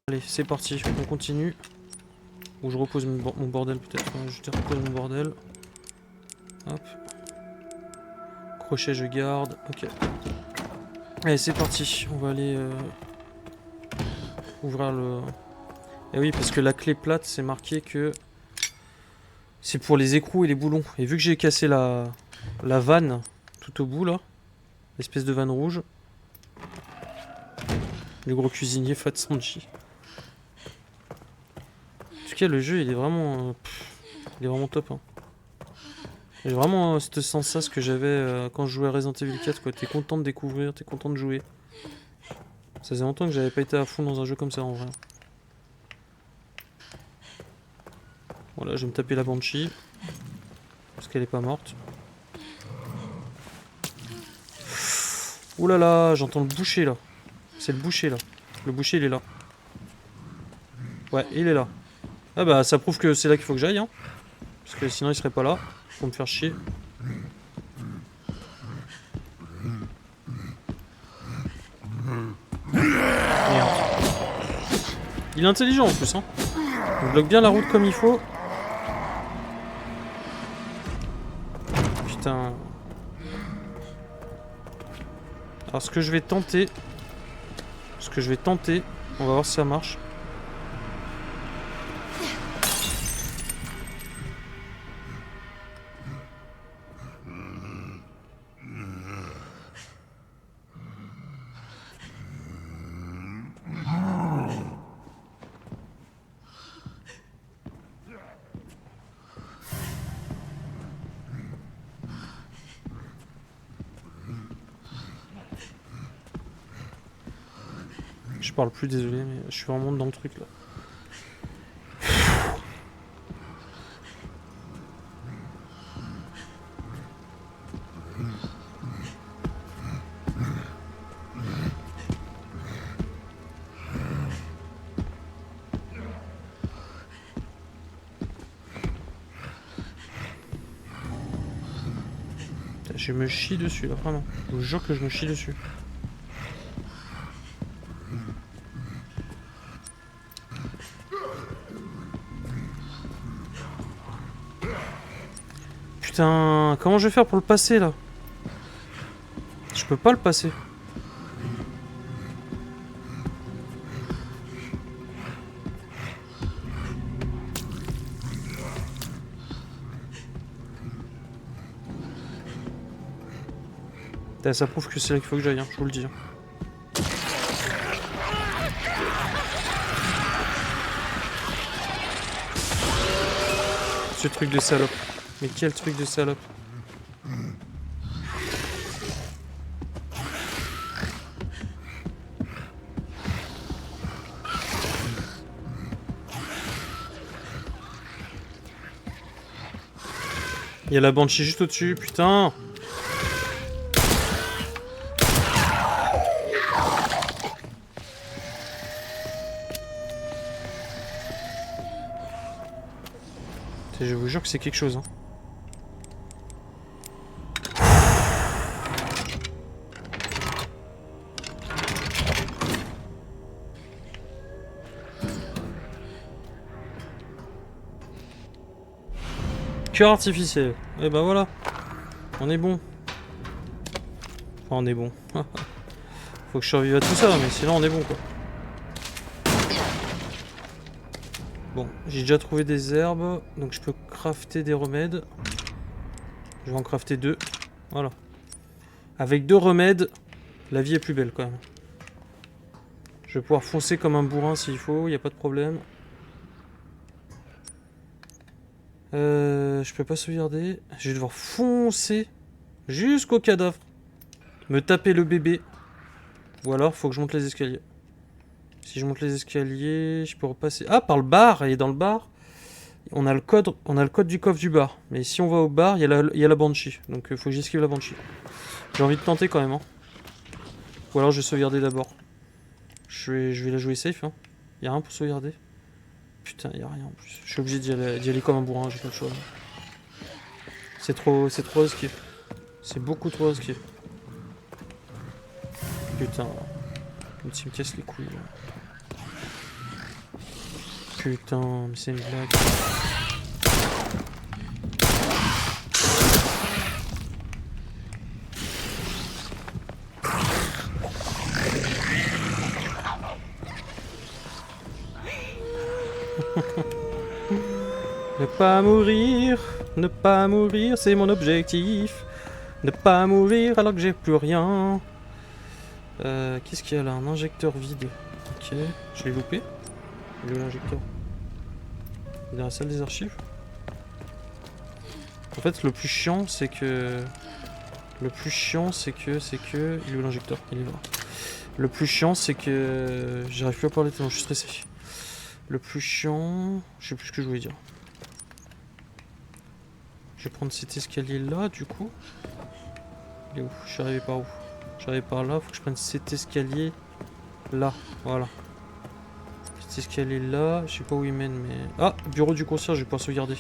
Allez, c'est parti, on continue. Ou je repose mon bordel peut-être. Je te repose mon bordel. Hop. Crochet, je garde. Ok. Allez, c'est parti. On va aller ouvrir le... Et oui, parce que la clé plate, c'est marqué que c'est pour les écrous et les boulons. Et vu que j'ai cassé la vanne tout au bout là, l'espèce de vanne rouge, le gros cuisinier Fat Sanji. En tout cas, le jeu il est vraiment, il est vraiment top. Hein. J'ai vraiment cette sensation que j'avais quand je jouais à Resident Evil 4. Quoi. T'es content de découvrir, t'es content de jouer. Ça faisait longtemps que j'avais pas été à fond dans un jeu comme ça en vrai. Voilà, je vais me taper la Banshee. Parce qu'elle est pas morte. Ouh là là, j'entends le boucher là. C'est le boucher là. Le boucher il est là. Ouais, il est là. Ah bah ça prouve que c'est là qu'il faut que j'aille. Hein. Parce que sinon il serait pas là. Pour me faire chier. Merde. Il est intelligent en plus. Hein. Il bloque bien la route comme il faut. Putain. Alors ce que je vais tenter... on va voir si ça marche. Je parle plus, désolé, mais je suis vraiment dans le truc là. Je me chie dessus là, vraiment. Je vous jure que je me chie dessus. Putain, comment je vais faire pour le passer là? Je peux pas le passer. Putain, ça prouve que c'est là qu'il faut que j'aille, hein, je vous le dis. Hein. Ce truc de salope. Mais quel truc de salope. Il y a la Banshee juste au-dessus, putain. Je vous jure que c'est quelque chose. Hein. Cœur artificiel. Et bah voilà. On est bon. Enfin, on est bon. Faut que je survive à tout ça, mais sinon on est bon quoi. Bon, j'ai déjà trouvé des herbes, donc je peux crafter des remèdes. Je vais en crafter 2. Voilà. Avec 2 remèdes, la vie est plus belle quand même. Je vais pouvoir foncer comme un bourrin s'il faut, il n'y a pas de problème. Je peux pas sauvegarder. Je vais devoir foncer jusqu'au cadavre. Me taper le bébé. Ou alors, faut que je monte les escaliers. Si je monte les escaliers, je peux repasser... Ah, par le bar. Et dans le bar, on a le code du coffre du bar. Mais si on va au bar, il y a la Banshee. Donc, il faut que j'esquive la Banshee. J'ai envie de tenter quand même. Hein. Ou alors, je vais sauvegarder d'abord. Je vais la jouer safe. Hein. Il n'y a rien pour sauvegarder. Putain, il n'y a rien en plus. Je suis obligé d'y aller comme un bourrin, j'ai pas le choix. C'est trop risqué. C'est beaucoup trop risqué. Putain. L'outil me casse les couilles. Putain, mais c'est une blague. Ne pas mourir, c'est mon objectif. Ne pas mourir alors que j'ai plus rien. Qu'est-ce qu'il y a là? Un injecteur vide. Ok, je l'ai loupé. Il est où l'injecteur? Il est dans la salle des archives. En fait, le plus chiant, c'est que... Il est où l'injecteur? Il est là. Le plus chiant, c'est que... J'arrive plus à parler tellement je suis stressé. Le plus chiant... Je sais plus ce que je voulais dire. Je vais prendre cet escalier là, du coup. Il est où? Je suis arrivé par où? Je suis arrivé par là, faut que je prenne cet escalier là, voilà. Cet escalier là, je sais pas où il mène, mais... Ah, bureau du concierge, je vais pouvoir sauvegarder.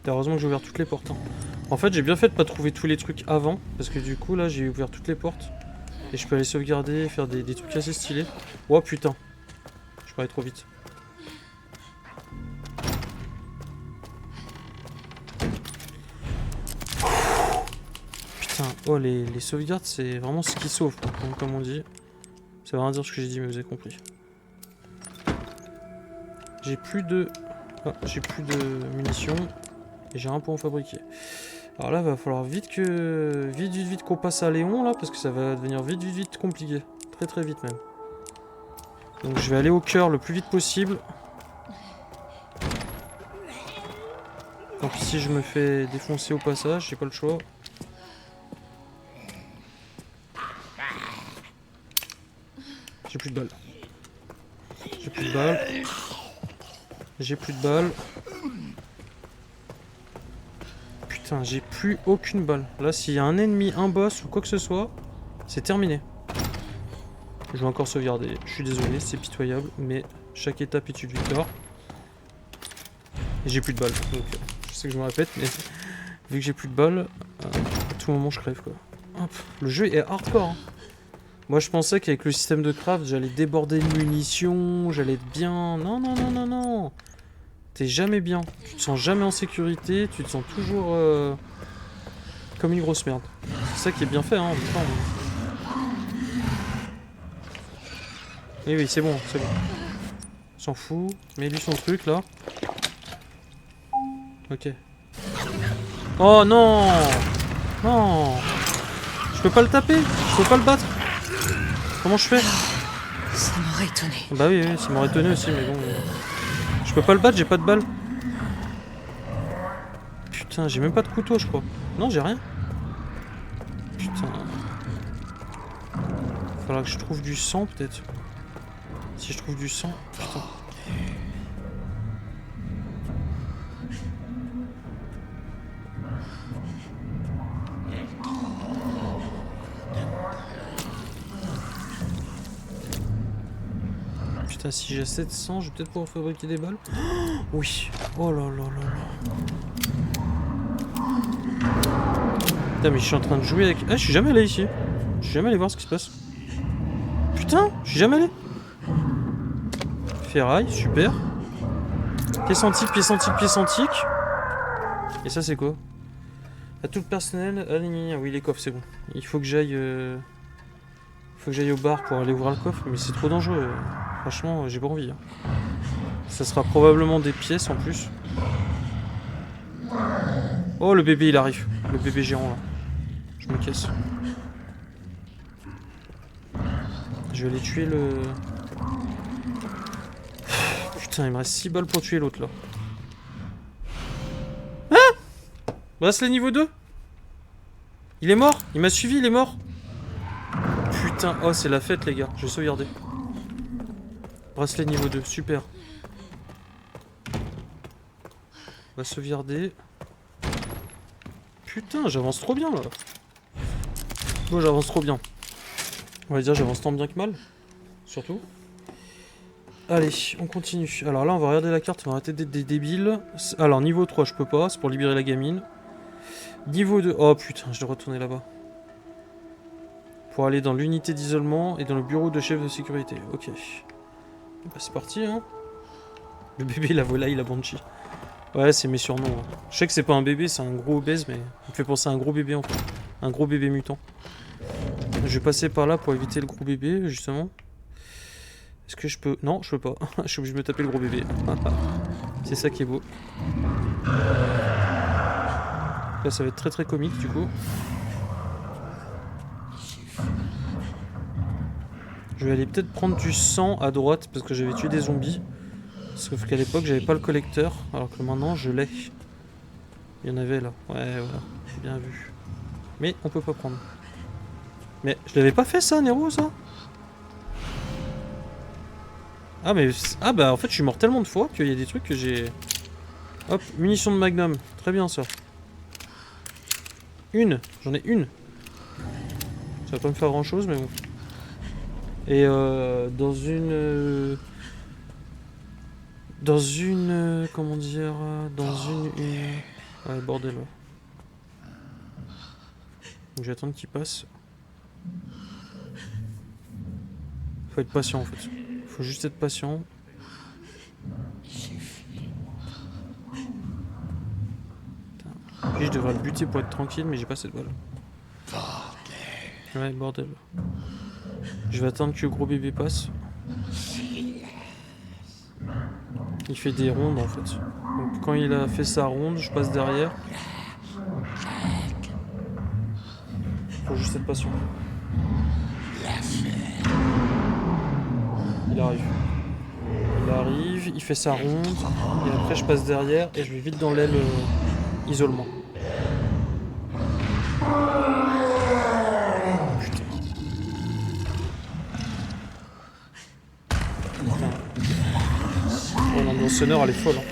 Heureusement que j'ai ouvert toutes les portes. Hein. En fait, j'ai bien fait de pas trouver tous les trucs avant, parce que du coup, là, j'ai ouvert toutes les portes. Et je peux aller sauvegarder, faire des trucs assez stylés. Oh putain, je parlais trop vite. Putain, oh les sauvegardes, c'est vraiment ce qui sauve, comme on dit. Ça veut rien dire ce que j'ai dit, mais vous avez compris. J'ai plus de... Ah, j'ai plus de munitions. Et j'ai un point fabriqué. Alors là, va falloir vite qu'on passe à Léon, là, parce que ça va devenir vite compliqué. Très vite, même. Donc je vais aller au cœur le plus vite possible. Tant pis si je me fais défoncer au passage, j'ai pas le choix. J'ai plus de balles. J'ai plus de balles. J'ai plus de balles. Putain, j'ai plus aucune balle. Là, s'il y a un ennemi, un boss ou quoi que ce soit, c'est terminé. Je vais encore sauvegarder. Je suis désolé, c'est pitoyable, mais chaque étape est une victoire. Et j'ai plus de balles. Donc, je sais que je me répète, mais vu que j'ai plus de balles, à tout moment je crève quoi. Hop. Le jeu est hardcore. Hein. Moi, je pensais qu'avec le système de craft, j'allais déborder de munitions, j'allais être bien. Non. T'es jamais bien. Tu te sens jamais en sécurité, tu te sens toujours comme une grosse merde. C'est ça qui est bien fait, hein, en même temps. Oui, c'est bon. On s'en fout. Mets-lui son truc, là. Ok. Oh, non. Non. Je peux pas le taper. Je peux pas le battre. Comment je fais? Ça m'aurait étonné. Bah oui, ça m'aurait étonné aussi, mais bon... Je peux pas le battre, j'ai pas de balle. Putain, j'ai même pas de couteau, je crois. Non, j'ai rien. Putain. Faudra que je trouve du sang, peut-être. Si je trouve du sang... Putain. Putain, si j'ai assez de sang, je vais peut-être pouvoir fabriquer des balles. Oh, oui. Oh là là là là. Putain, mais je suis en train de jouer avec... Ah, je suis jamais allé ici. Je suis jamais allé voir ce qui se passe. Putain, je suis jamais allé. Ferraille, super. Pièce antique. Et ça, c'est quoi? À tout le personnel. Ah, oui, les coffres, c'est bon. Il faut que j'aille... Faut que j'aille au bar pour aller ouvrir le coffre, mais c'est trop dangereux. Franchement, j'ai pas envie. Hein. Ça sera probablement des pièces en plus. Oh, le bébé, il arrive. Le bébé géant, là. Je me casse. Je vais aller tuer le... Putain, il me reste 6 balles pour tuer l'autre, là. Ah! Bracelet niveau 2. Il est mort. Il m'a suivi, il est mort. Putain, oh, c'est la fête, les gars. Je vais sauvegarder. Bracelet niveau 2, super. On va sauvegarder. Putain, j'avance trop bien, là. Bon, j'avance trop bien. On va dire j'avance tant bien que mal. Surtout. Allez, on continue. Alors là, on va regarder la carte, on va arrêter d'être des débiles. Alors, niveau 3, je peux pas, c'est pour libérer la gamine. Niveau 2, oh putain, je dois retourner là-bas. Pour aller dans l'unité d'isolement et dans le bureau de chef de sécurité. Ok. Bah, c'est parti, hein. Le bébé, la volaille, la banshee. Ouais, c'est mes surnoms. Hein. Je sais que c'est pas un bébé, c'est un gros obèse, mais il me fait penser à un gros bébé en fait. Un gros bébé mutant. Je vais passer par là pour éviter le gros bébé, justement. Est-ce que je peux... Non, je peux pas. Je suis obligé de me taper le gros bébé. C'est ça qui est beau. Là, ça va être très très comique, du coup. Je vais aller peut-être prendre du sang à droite, parce que j'avais tué des zombies. Sauf qu'à l'époque, j'avais pas le collecteur, alors que maintenant, je l'ai. Il y en avait là. Ouais, voilà. Bien vu. Mais on peut pas prendre. Mais je l'avais pas fait ça, Nero, ça? Ah, mais... Ah, bah, en fait, je suis mort tellement de fois qu'il y a des trucs que j'ai... Hop, munitions de magnum. Très bien, ça. Une. J'en ai une. Ça va pas me faire grand-chose, mais bon. Et dans une... Dans une... comment dire... Dans une... Ouais, bordel, ouais. Donc, je vais attendre qu'il passe. Faut être patient, en fait. Faut juste être patient. Puis je devrais le buter pour être tranquille, mais j'ai pas cette balle. Ouais, bordel. Je vais attendre que le gros bébé passe. Il fait des rondes en fait. Donc quand il a fait sa ronde, je passe derrière. Faut juste être patient. Il arrive. Il arrive, il fait sa ronde. Et après je passe derrière et je vais vite dans l'aile isolement. Putain. Oh, l'ambiance sonore elle est folle. Hein.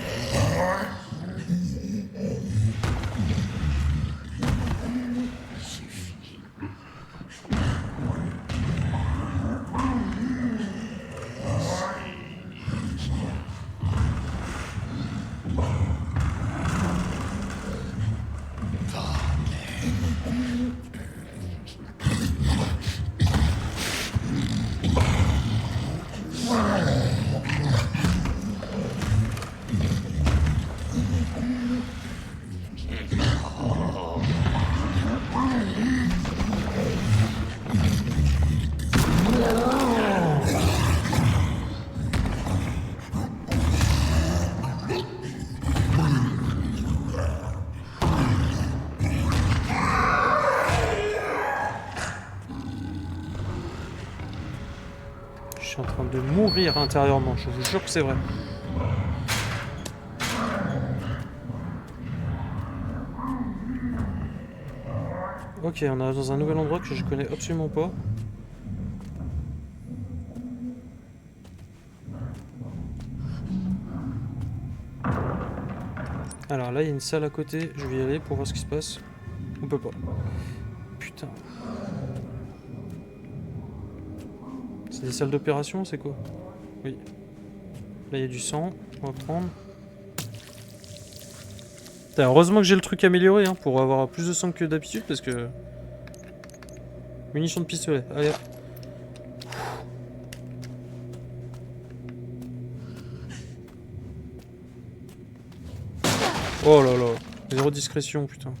Je suis en train de mourir intérieurement, je vous jure que c'est vrai. Ok, on est dans un nouvel endroit que je connais absolument pas. Alors là, il y a une salle à côté, je vais y aller pour voir ce qui se passe. On peut pas. Putain. C'est des salles d'opération, c'est quoi? Oui. Là, il y a du sang, on va prendre. Putain, heureusement que j'ai le truc amélioré hein, pour avoir plus de sang que d'habitude parce que... Munitions de pistolet, allez. Oh là là, zéro discrétion, putain.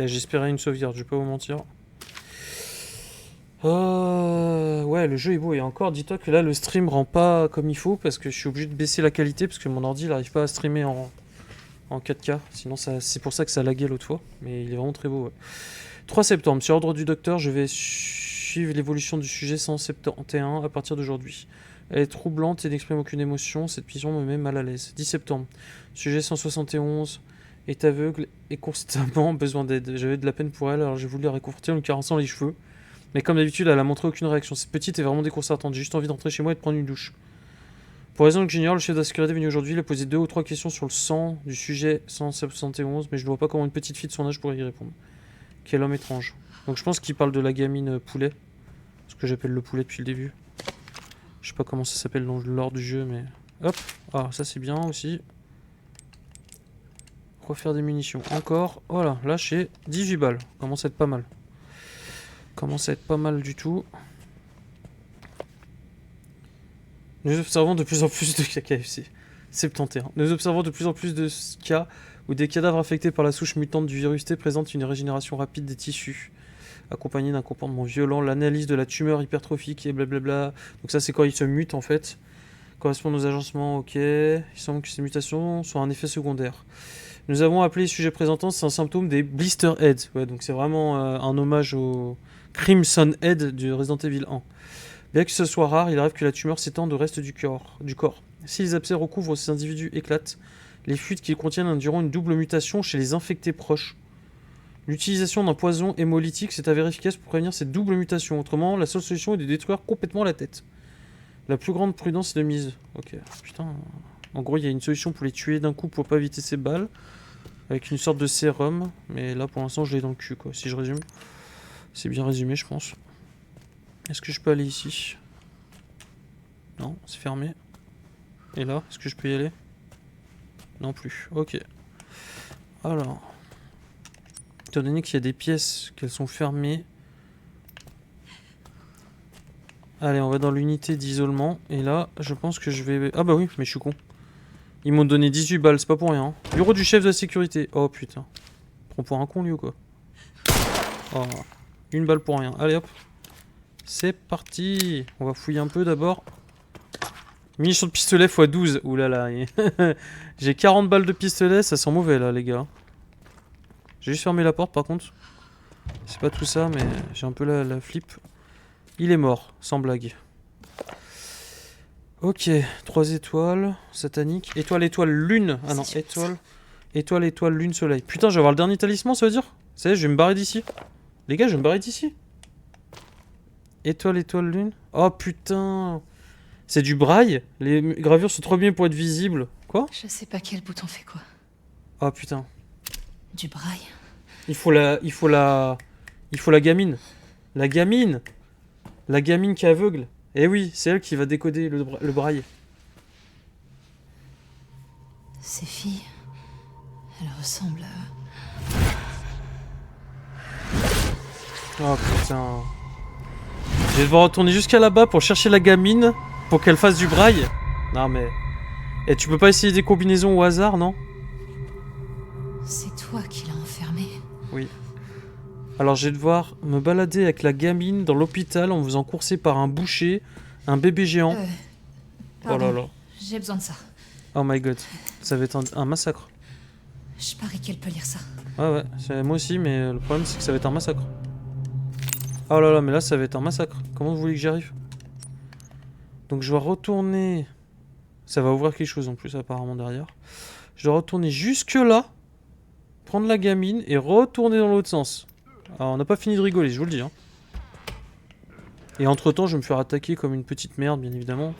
J'espérais une sauvegarde, je vais pas vous mentir. Ouais, le jeu est beau et encore, dis-toi que là le stream rend pas comme il faut parce que je suis obligé de baisser la qualité parce que mon ordi il arrive pas à streamer en 4K. Sinon, c'est pour ça que ça laguait l'autre fois. Mais il est vraiment très beau. Ouais. 3 septembre, sur ordre du docteur, je vais suivre l'évolution du sujet 171 à partir d'aujourd'hui. Elle est troublante et n'exprime aucune émotion. Cette vision me met mal à l'aise. 10 septembre, sujet 171 est aveugle et constamment besoin d'aide. J'avais de la peine pour elle, alors j'ai voulu la réconforter en lui caressant les cheveux. Mais comme d'habitude, elle a montré aucune réaction. Cette petite est vraiment déconcertante. J'ai juste envie d'entrer chez moi et de prendre une douche. Pour raison que j'ignore, le chef de la sécurité est venu aujourd'hui. Il a posé 2 ou 3 questions sur le sang du sujet 171, mais je ne vois pas comment une petite fille de son âge pourrait y répondre. Quel homme étrange. Donc je pense qu'il parle de la gamine poulet. Ce que j'appelle le poulet depuis le début. Je sais pas comment ça s'appelle dans l'ordre du jeu, mais... Hop. Ah, ça c'est bien aussi. Refaire des munitions. Encore. Voilà, là j'ai 18 balles. Commence à être pas mal. Commence à être pas mal du tout. Nous observons de plus en plus de KFC. 71. Nous observons de plus en plus de cas où des cadavres infectés par la souche mutante du virus T présentent une régénération rapide des tissus, accompagnée d'un comportement violent, l'analyse de la tumeur hypertrophique et blablabla. Donc ça c'est quand ils se mutent en fait. Correspondent aux agencements, ok. Il semble que ces mutations soient un effet secondaire. Nous avons appelé les sujets présentants, c'est un symptôme des blister heads. Ouais, donc c'est vraiment un hommage au Crimson Head du Resident Evil 1. Bien que ce soit rare, il arrive que la tumeur s'étende au reste du corps. Si les abcès recouvrent ces individus éclatent, les fluides qu'ils contiennent induiront une double mutation chez les infectés proches. L'utilisation d'un poison hémolytique s'est avérée efficace pour prévenir cette double mutation. Autrement, la seule solution est de détruire complètement la tête. La plus grande prudence est de mise. Ok, putain. En gros, il y a une solution pour les tuer d'un coup pour pas éviter ces balles. Avec une sorte de sérum. Mais là, pour l'instant, je l'ai dans le cul, quoi. Si je résume. C'est bien résumé, je pense. Est-ce que je peux aller ici? Non, c'est fermé. Et là, est-ce que je peux y aller? Non plus. Ok. Alors. Étant donné qu'il y a des pièces, qu'elles sont fermées. Allez, on va dans l'unité d'isolement. Et là, je pense que je vais... Ah bah oui, mais je suis con. Ils m'ont donné 18 balles, c'est pas pour rien. Bureau du chef de la sécurité. Oh putain. Prends pour un con lui ou quoi? Oh. Une balle pour rien. Allez hop. C'est parti. On va fouiller un peu d'abord. Munitions de pistolet x 12. Oulala. J'ai 40 balles de pistolet, ça sent mauvais là les gars. J'ai juste fermé la porte par contre. C'est pas tout ça, mais j'ai un peu la flip. Il est mort, sans blague. Ok, 3 étoiles, satanique. Étoile, étoile, lune. Ah non, étoile, étoile, étoile, lune, soleil. Putain, je vais avoir le dernier talisman, ça veut dire? Ça y est, je vais me barrer d'ici. Les gars, je vais me barrer d'ici. Étoile, étoile, lune. Oh putain. C'est du braille. Les gravures sont trop bien pour être visibles. Quoi? Je sais pas quel bouton fait quoi. Oh putain. Du braille. Il faut la gamine. La gamine. La gamine qui est aveugle. Eh oui, c'est elle qui va décoder le braille. Ces filles, elles ressemblent à... Oh putain. Je vais devoir retourner jusqu'à là-bas pour chercher la gamine pour qu'elle fasse du braille. Non mais... Et tu peux pas essayer des combinaisons au hasard, non? C'est toi qui l'as enfermée. Oui. Alors je vais devoir me balader avec la gamine dans l'hôpital en me faisant courser par un boucher, un bébé géant. Oh là là. J'ai besoin de ça. Oh my god. Ça va être un massacre. Je parie qu'elle peut lire ça. Ouais, moi aussi, mais le problème c'est que ça va être un massacre. Oh là là, mais là ça va être un massacre. Comment vous voulez que j'y arrive? Donc je dois retourner... Ça va ouvrir quelque chose en plus apparemment derrière. Je dois retourner jusque là, prendre la gamine et retourner dans l'autre sens. Alors on n'a pas fini de rigoler, je vous le dis. Hein. Et entre temps je vais me faire attaquer comme une petite merde bien évidemment.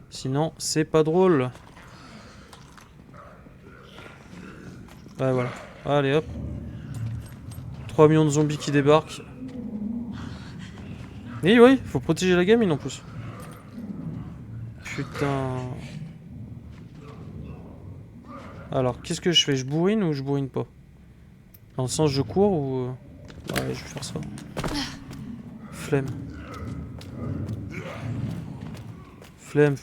Sinon c'est pas drôle. Ouais voilà. Allez hop. 3 millions de zombies qui débarquent. Et oui, faut protéger la gamine en plus. Putain. Alors, qu'est-ce que je fais? Je bourrine ou je bourrine pas? Dans le sens je cours ou... Ouais, je vais faire ça. Flemme. Flemme.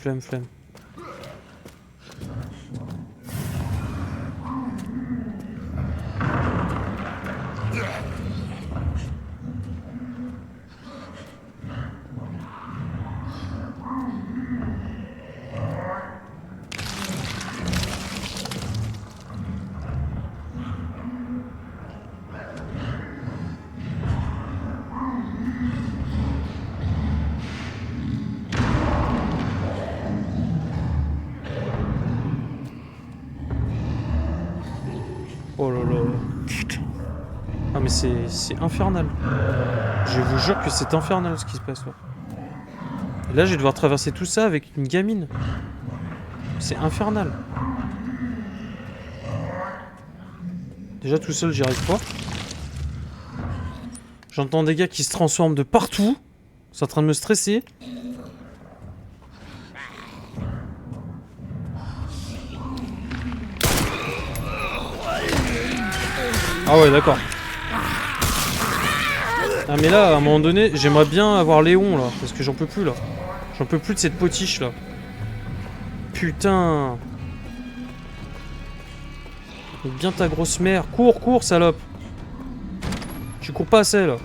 Oh là là. Putain. Ah mais c'est infernal. Je vous jure que c'est infernal ce qui se passe là. Et là je vais devoir traverser tout ça avec une gamine. C'est infernal. Déjà tout seul j'y arrive pas. J'entends des gars qui se transforment de partout. C'est en train de me stresser. Ah ouais, d'accord. Ah mais là, à un moment donné, j'aimerais bien avoir Léon, là. Parce que j'en peux plus, là. J'en peux plus de cette potiche, là. Putain. Bien ta grosse mère. Cours, cours, salope. Tu cours pas assez, là.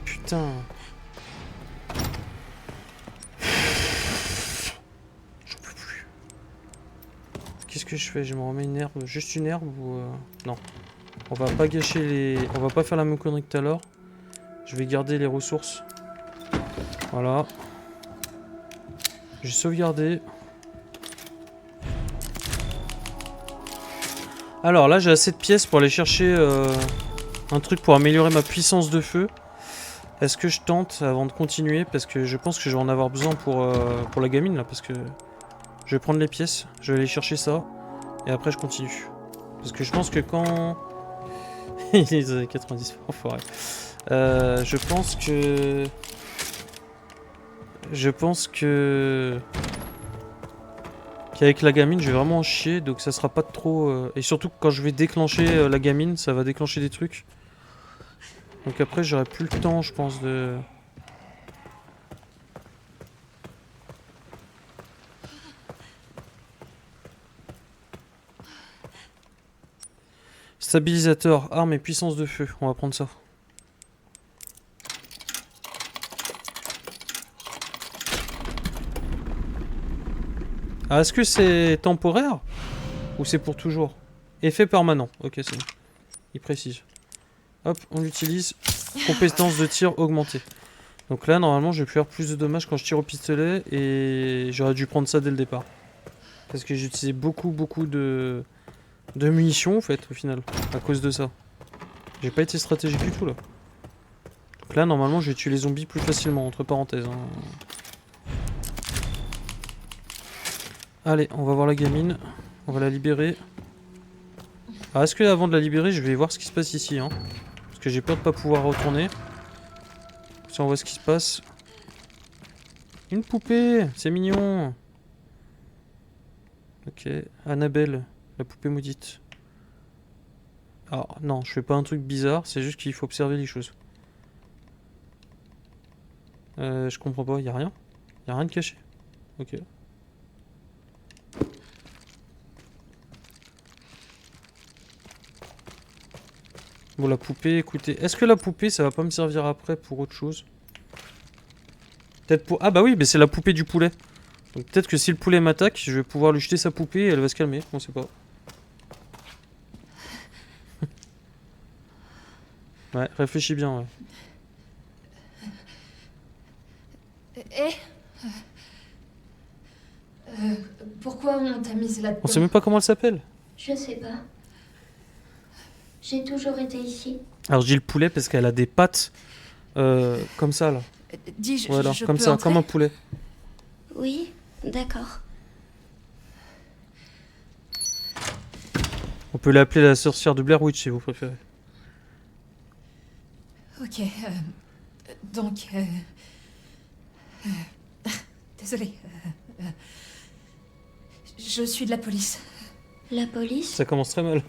Putain. J'en peux plus. Qu'est-ce que je fais? Je me remets une herbe. Juste une herbe ou... Non. On va pas gâcher les... On va pas faire la même connerie que tout à l'heure. Je vais garder les ressources. Voilà. J'ai sauvegardé. Alors là, j'ai assez de pièces pour aller chercher un truc pour améliorer ma puissance de feu. Est-ce que je tente avant de continuer? Parce que je pense que je vais en avoir besoin pour la gamine là. Parce que je vais prendre les pièces, je vais aller chercher ça. Et après, je continue. Parce que je pense que quand... Les années 90, enfoiré. Je pense que... qu'avec la gamine je vais vraiment en chier, donc ça sera pas trop... Et surtout que quand je vais déclencher la gamine, ça va déclencher des trucs. Donc après j'aurai plus le temps je pense de... Stabilisateur, arme et puissance de feu, on va prendre ça. Ah, est-ce que c'est temporaire? Ou c'est pour toujours? Effet permanent, ok c'est bon. Il précise. Hop, on l'utilise. Compétence de tir augmentée. Donc là normalement je vais faire plus de dommages quand je tire au pistolet. Et j'aurais dû prendre ça dès le départ. Parce que j'ai utilisé beaucoup de munitions en fait au final. À cause de ça. J'ai pas été stratégique du tout là. Donc là normalement je vais tuer les zombies plus facilement, entre parenthèses. Hein. Allez, on va voir la gamine. On va la libérer. Ah, est-ce que avant de la libérer, je vais voir ce qui se passe ici, hein? Parce que j'ai peur de pas pouvoir retourner. Si on voit ce qui se passe. Une poupée, c'est mignon. Ok, Annabelle, la poupée maudite. Ah non, je fais pas un truc bizarre, c'est juste qu'il faut observer les choses. Je comprends pas, y a rien? Y a rien de caché? Ok. Bon, la poupée, écoutez. Est-ce que la poupée, ça va pas me servir après pour autre chose? Peut-être pour... Ah bah oui, mais c'est la poupée du poulet. Donc peut-être que si le poulet m'attaque, je vais pouvoir lui jeter sa poupée et elle va se calmer. On sait pas. Ouais, réfléchis bien, ouais. Pourquoi on t'a mise là-dedans? On sait même pas comment elle s'appelle. Je sais pas. J'ai toujours été ici. Alors je dis le poulet parce qu'elle a des pattes comme ça là. Dis, Voilà, je comme peux ça, entrer? comme un poulet. Oui, d'accord. On peut l'appeler la sorcière de Blair Witch si vous préférez. Ok, donc... désolée. Je suis de la police. La police? Ça commence très mal.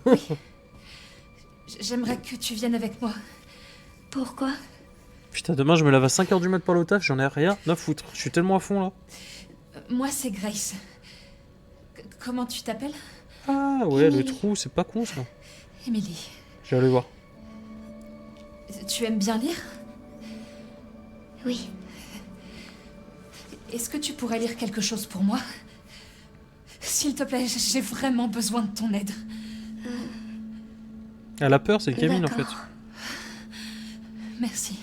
J'aimerais que tu viennes avec moi. Pourquoi? Putain, demain je me lave à 5h du mat par le taf, j'en ai rien à foutre. Je suis tellement à fond là. Moi, c'est Grace. Comment tu t'appelles? Ah ouais, le Emily. trou, c'est pas con ça. Emily. Je vais aller voir. Tu aimes bien lire? Oui. Est-ce que tu pourrais lire quelque chose pour moi? S'il te plaît, j'ai vraiment besoin de ton aide. Elle a peur, c'est le gamine en fait. D'accord. Merci.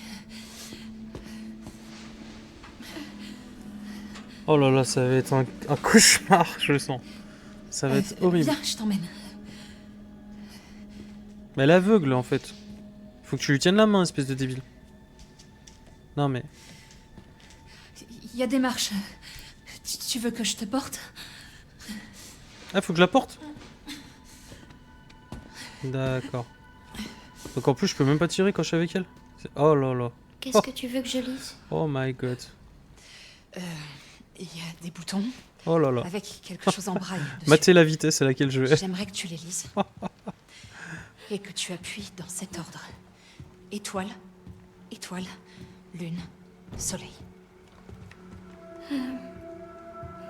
Oh là là, ça va être un cauchemar, je le sens. Ça va être horrible. Viens, je t'emmène. Mais elle est aveugle en fait. Faut que tu lui tiennes la main, espèce de débile. Non mais... Il y a des marches. Tu veux que je te porte? Ah, faut que je la porte? D'accord. Donc en plus, je peux même pas tirer quand je suis avec elle. Oh là là. Qu'est-ce que tu veux que je lise? Oh my god. Il y a des boutons Oh là là. avec quelque chose en braille. dessus. Matez la vitesse à laquelle je vais. J'aimerais que tu les lises. Et que tu appuies dans cet ordre. Étoile, étoile, lune, soleil.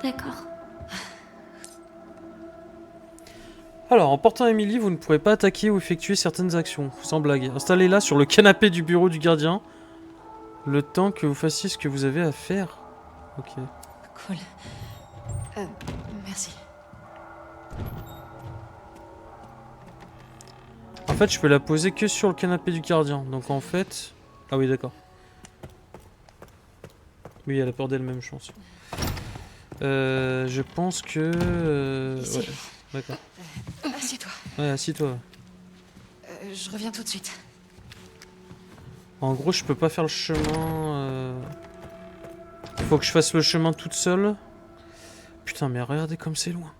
D'accord. Alors, en portant Emily, vous ne pourrez pas attaquer ou effectuer certaines actions. Sans blague. Installez-la sur le canapé du bureau du gardien. Le temps que vous fassiez ce que vous avez à faire. Ok. Cool. Merci. En fait, je peux la poser que sur le canapé du gardien. Donc en fait... Ah oui, d'accord. Oui, elle a peur d'elle-même, je pense. Je pense que... Ici. Ouais, d'accord. Assieds-toi. Ouais, assis-toi. Je reviens tout de suite. En gros, je peux pas faire le chemin... Faut que je fasse le chemin toute seule. Putain, mais regardez comme c'est loin.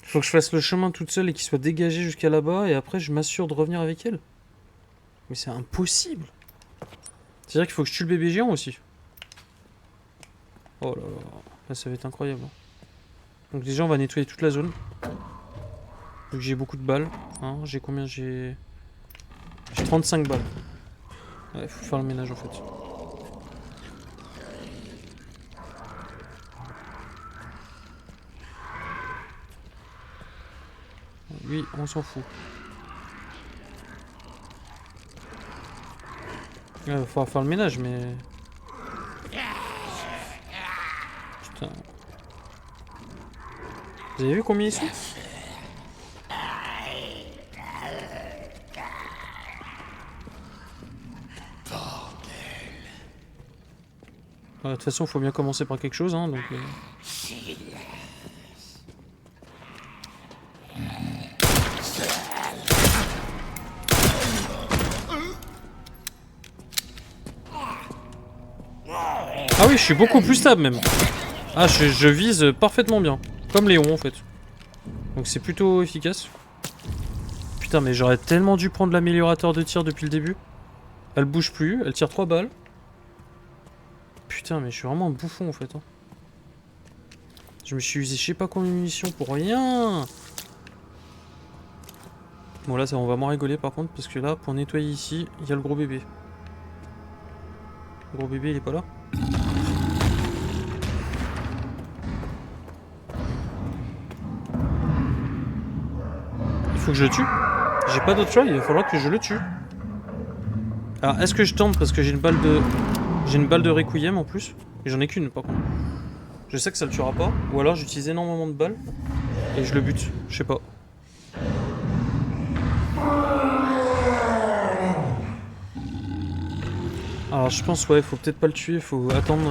Faut que je fasse le chemin toute seule et qu'il soit dégagé jusqu'à là-bas. Et après, je m'assure de revenir avec elle. Mais c'est impossible. C'est-à-dire qu'il faut que je tue le bébé géant aussi. Oh là là. Là, ça va être incroyable. Donc déjà, on va nettoyer toute la zone. Vu que j'ai beaucoup de balles. Hein, j'ai combien? J'ai 35 balles. Ouais, faut faire le ménage en fait. Lui, on s'en fout. Il va falloir faire le ménage, mais... Putain. Vous avez vu combien ils sont? De toute façon, il faut bien commencer par quelque chose, hein, donc... Ah oui, je suis beaucoup plus stable même. Ah, je vise parfaitement bien. Comme Léon en fait. Donc c'est plutôt efficace. Putain, mais j'aurais tellement dû prendre l'améliorateur de tir depuis le début. Elle bouge plus, elle tire 3 balles. Putain, mais je suis vraiment un bouffon en fait. Hein. Je me suis usé je sais pas combien de munitions pour rien. Bon là, ça on va moins rigoler par contre, parce que là, pour nettoyer ici, il y a le gros bébé. Le gros bébé, il est pas là? Il faut que je le tue. J'ai pas d'autre choix, il va falloir que je le tue. Alors, est-ce que je tente parce que j'ai une balle de... J'ai une balle de Requiem en plus. Et j'en ai qu'une par contre. Je sais que ça le tuera pas. Ou alors j'utilise énormément de balles. Et je le bute. Je sais pas. Alors je pense ouais, faut peut-être pas le tuer, faut attendre...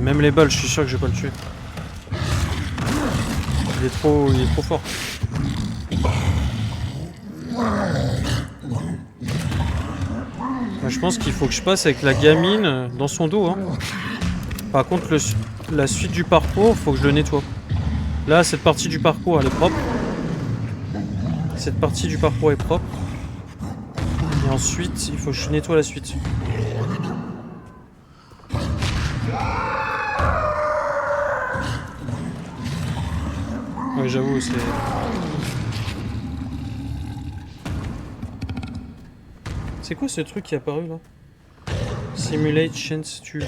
même les balles, je suis sûr que je vais pas le tuer. Il est trop fort. Moi, je pense qu'il faut que je passe avec la gamine dans son dos. Hein. Par contre, la suite du parcours, faut que je le nettoie. Là, cette partie du parcours, elle est propre. Cette partie du parcours est propre. Et ensuite, il faut que je nettoie la suite. Ouais, j'avoue, c'est... C'est quoi ce truc qui est apparu là? Simulate chance to...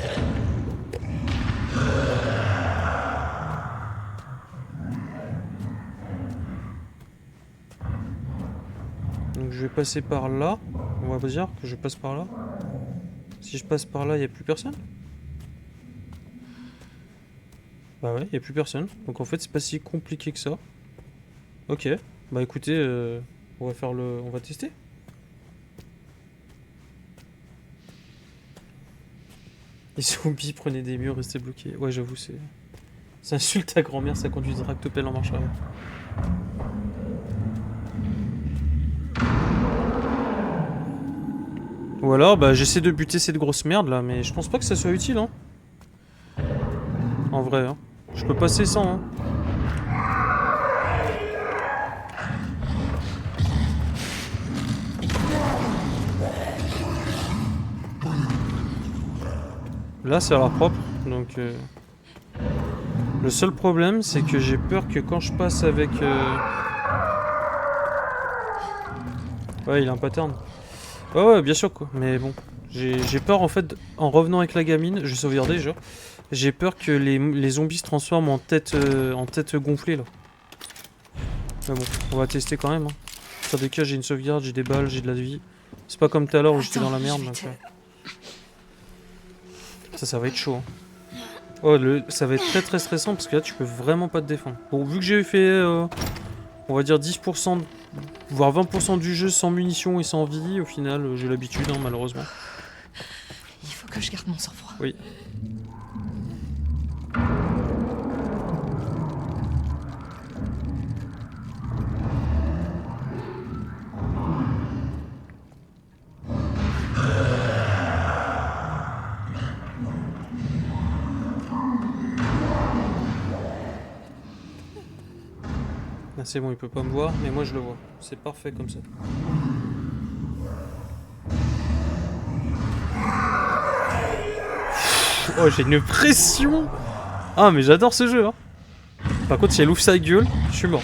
Donc je vais passer par là. On va dire que je passe par là. Si je passe par là, il n'y a plus personne? Bah ouais, il n'y a plus personne. Donc en fait, c'est pas si compliqué que ça. Ok. Bah écoutez, on va faire le... On va tester. Les zombies prenaient des murs, restaient bloqués. Ouais, j'avoue, c'est... Ça insulte ta grand-mère, ça conduit des tractopelles en marche arrière. Ou alors, bah j'essaie de buter cette grosse merde là, mais je pense pas que ça soit utile, hein. En vrai, hein. Je peux passer sans, hein. Là, ça a l'air propre, donc... Le seul problème, c'est que j'ai peur que quand je passe avec... Ouais, il a un pattern. Ouais, bien sûr, quoi. Mais bon, j'ai peur, en fait, en revenant avec la gamine, je vais sauvegarder, déjà. J'ai peur que les zombies se transforment en tête gonflée, là. Mais bon, on va tester quand même. Hein. Sur des cas, j'ai une sauvegarde, j'ai des balles, j'ai de la vie. C'est pas comme tout à l'heure où j'étais dans la merde. Donc, ça va être chaud. Hein. Oh, ça va être très très stressant parce que là, tu peux vraiment pas te défendre. Bon, vu que j'ai fait, on va dire 10%, voire 20% du jeu sans munitions et sans vie, au final, j'ai l'habitude, hein, malheureusement. Il faut que je garde mon sang-froid. Oui. Ah, c'est bon, il peut pas me voir, mais moi je le vois. C'est parfait comme ça. Oh, j'ai une pression. Ah, mais j'adore ce jeu, hein. Par contre, si elle ouvre sa gueule, je suis mort.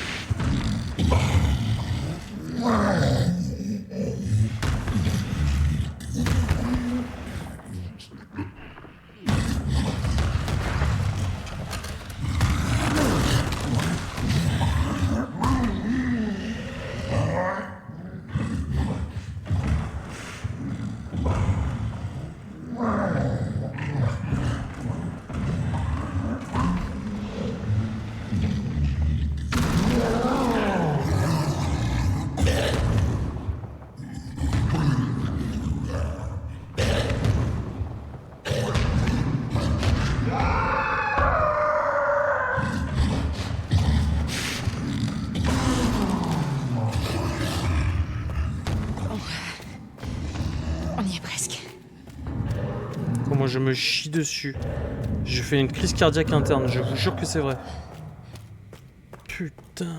On y est presque. Comment je me chie dessus. Je fais une crise cardiaque interne, je vous jure que c'est vrai. Putain.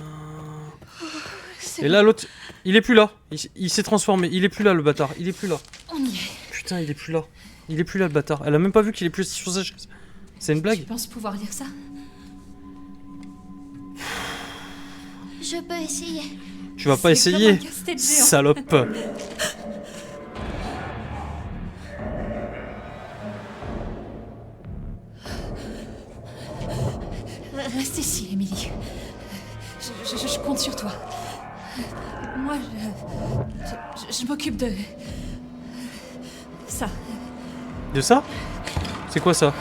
Et là, l'autre, il est plus là. Il s'est transformé. Il est plus là, le bâtard. Il est plus là. On y est. Putain, il est plus là. Il est plus là, le bâtard. Elle a même pas vu qu'il est plus sur sa chaise. C'est une blague. Tu penses pouvoir lire ça? Je peux essayer. Tu vas pas C'est essayer, comme un casse-tête géant. salope. Reste ici, Emily. Je compte sur toi. Moi, je m'occupe de... ça. De ça? C'est quoi ça?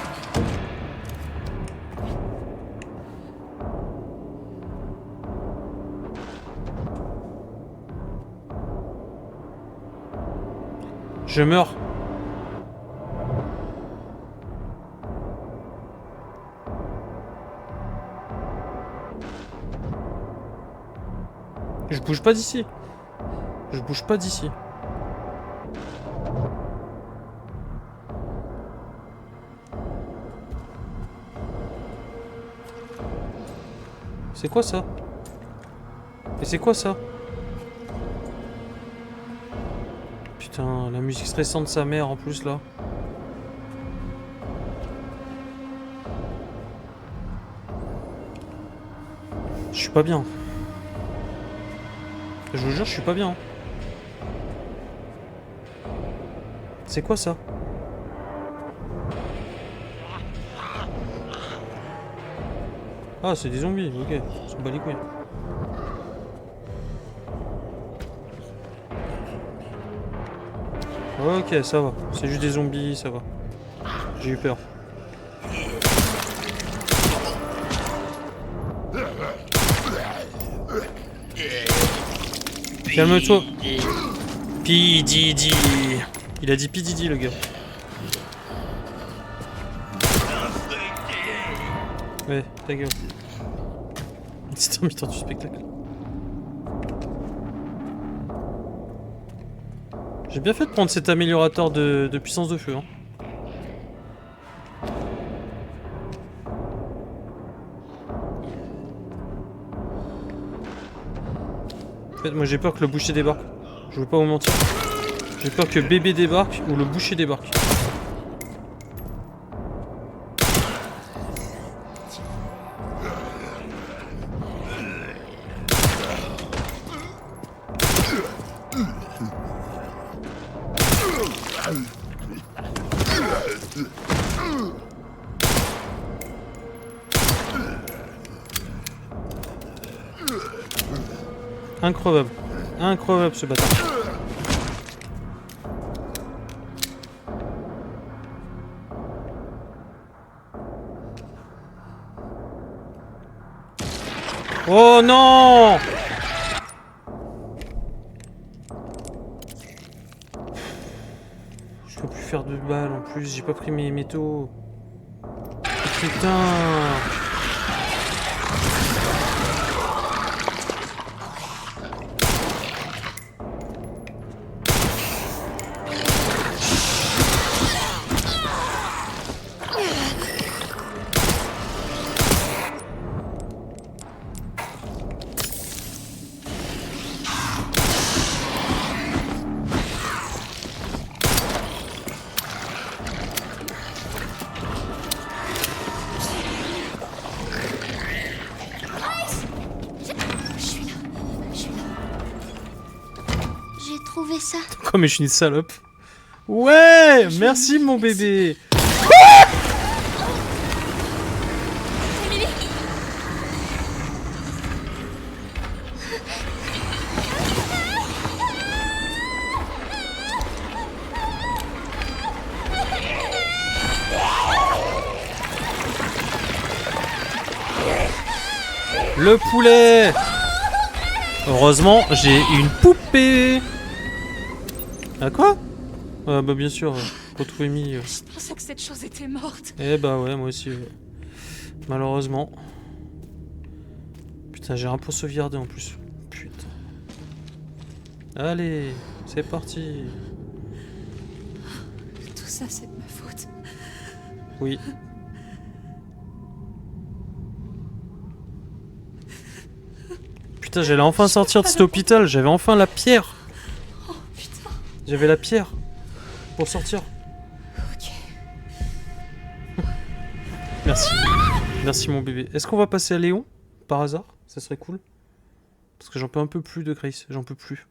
Je meurs. Je bouge pas d'ici. Je bouge pas d'ici. C'est quoi ça? Et c'est quoi ça? Putain, la musique stressante de sa mère en plus là. Je suis pas bien. Je vous jure, je suis pas bien. C'est quoi ça? Ah, c'est des zombies, ok. On s'en bat les couilles. Ok, ça va. C'est juste des zombies, ça va. J'ai eu peur. Calme-toi. P. Diddy. Il a dit P. Diddy, le gars. Ouais, ta gueule. C'est un mi-temps du spectacle. J'ai bien fait de prendre cet améliorateur de puissance de feu. Hein. En fait, moi j'ai peur que le boucher débarque. Je veux pas vous mentir. J'ai peur que bébé débarque ou le boucher débarque. Incroyable. Incroyable ce bâtard. Oh non! Je peux plus faire de balles en plus, j'ai pas pris mes métaux. Putain! J'ai trouvé ça. Comme je suis une salope. Ouais! Merci mon bébé! Le poulet! Heureusement, j'ai une poupée! Ah quoi? Ah bah bien sûr, retrouver mis. Je pensais que cette chose était morte. Eh bah ouais, moi aussi. Malheureusement. Putain, j'ai un peu sauvegardé en plus. Putain. Allez, c'est parti. Tout ça, c'est de ma faute. Oui. Putain, j'allais enfin sortir de cet hôpital. J'avais enfin la pierre. Oh putain. J'avais la pierre pour sortir. Ok. Merci. Merci mon bébé. Est-ce qu'on va passer à Léon par hasard? Ça serait cool. Parce que j'en peux un peu plus de Grace. J'en peux plus.